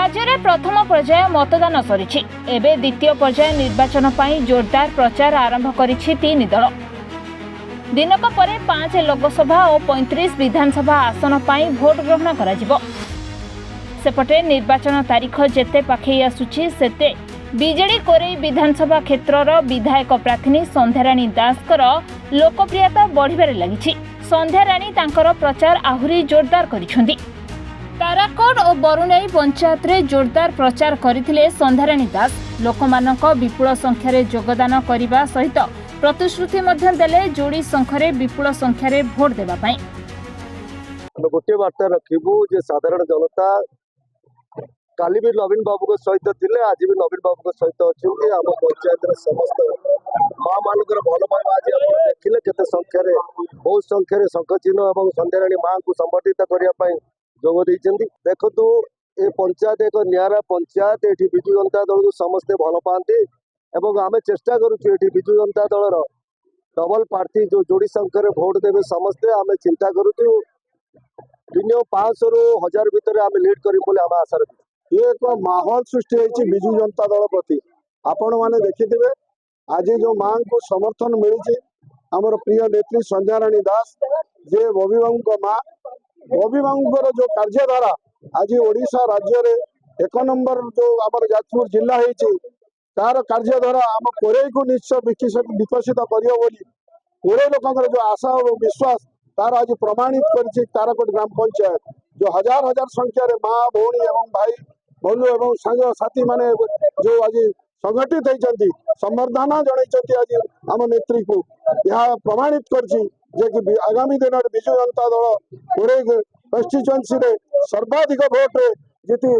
राज्य में प्रथम पर्याय मतदान सरी एवं द्वितीय पर्याय निर्वाचन पर जोरदार प्रचार आरंभ करिछि तीन दल। दिनक परे 5 लोकसभा और 35 विधानसभा आसन पर भोट ग्रहण करा सेपटे निर्वाचन तारीख जेते पाखई आसुछि सेते बीजेडी कोरेई विधानसभा क्षेत्रर विधायक प्रार्थी संध्याराणी दासकर लोकप्रियता बढ़िबारे लागिछि। संध्याराणी तांकर प्रचार आहुरी जोरदार करिसेंती। ताराकोट और बरुणाई पंचायत रे जोरदार प्रचार करथिले संध्याराणी दास। लोकमानक विपुल संख्यार योगदान करने सहित प्रतिश्रुति देले जोड़ी संख्यारे विपुल संख्यार भोट देबा पई। गोटे बार्ता रखिबू जे साधारण जनता काली भी नवीन बाबू सहित थिले, आज भी नवीन बाबू सहित अच्छे। आम पंचायत समस्त माँ मानकर भल पाइबा आज देखिले केते संख्यार बहुत संख्यार शंख चिन्ह और संध्याराणी माँ को संगठित करने जोग देइछन्ती। देखतु ए पंचायत एक नियारा पंचायत। एठी विजु जनता दल को समस्ते भल पाती एवं आम चेष्टा करुचु एठी विजु जनता दलर डबल प्रार्थी जो जोड़ी संख्यार भोट देवे समस्ते आम चिंता करुचु। दिन 500 ରୁ 1000 भितर आम लीड करूँ आम आशा रखु। ये एक माहौल सृष्टि होती विजु जनता दल प्रति। आपण मैंने देखिथे आज जो माँ को समर्थन मिली आमर प्रिय नेत्री संध्याराणी दास जे बबी बाबू माँ। बबी बाबू जो कार्यधारा आज ओडिशा राज्य रे 1 नंबर जो आमर जाजपुर जिला होती तार कार्यधारा आम कोरेई को निश्चय विकसित करियो बोली कोरे लोकंर जो आशा और विश्वास तार आज प्रमाणित कर ताराकोट ग्राम पंचायत जो हजार हजार संख्यार माँ भौणी एवं भाई बंधु एवं सांग साथी माने जो आज संगठित होती संबर्धना जन आज आम नेत्री को यह प्रमाणित कर आगामी दिन में विजु जनता दल कोरे कन्स्टिट्युएंसी रे सर्वाधिक भोट जीति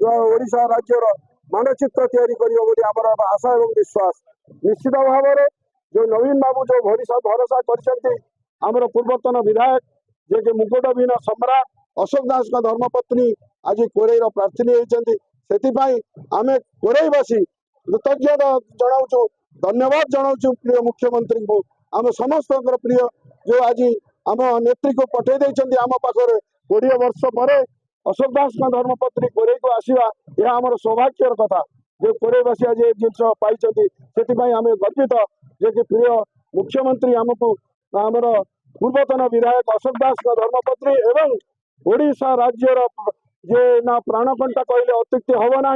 ओडिशा राज्यर मानचित्र तैयारी करियो बोली आमर आशा एवं विश्वास। निश्चित भाव में जो नवीन बाबू जो भरोसा करछन्ती आमर पूर्वतन विधायक जे कि मुकुटविहीन सम्राट अशोक दास धर्मपत्नी आज कोरेई प्रार्थी होती। से आम कोरेईवासी कृतज्ञता जनाऊँ धन्यवाद जनाऊँ प्रिय मुख्यमंत्री को। आम समस्त प्रिय जो आज आम नेत्री को पठे देते आम पाखे 20 वर्ष पर अशोक दास धर्मपत्नी कोरेई को आसवा यह आम सौभाग्यर कथा जो कोरेईवासी आज जिन पाई से आम गर्वित जे कि प्रिय मुख्यमंत्री आमको आमर पूर्वतन विधायक अशोक दास धर्मपत्नी एवं ओडिशा राज्यर जे ना प्राणकंटा कहले अत्युक्ति हम ना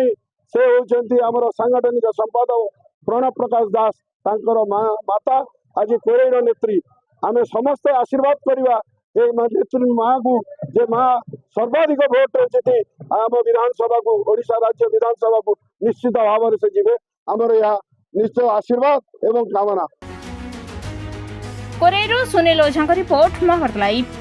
से होती आमर सांगठनिक संपादक प्रणव प्रकाश दास तांकर माता आज कोरेईर नेत्री। आमे समस्ते आशीर्वाद करवा नेत्री माँ को जे माँ सर्वाधिक भोट जीति आम विधानसभा को ओडिशा राज्य विधानसभा को निश्चित भाव से जीवे आमर यह निश्चय आशीर्वाद एवं कामना। कोरेईरू सुनील ओझा रिपोर्ट महर्त लाइव।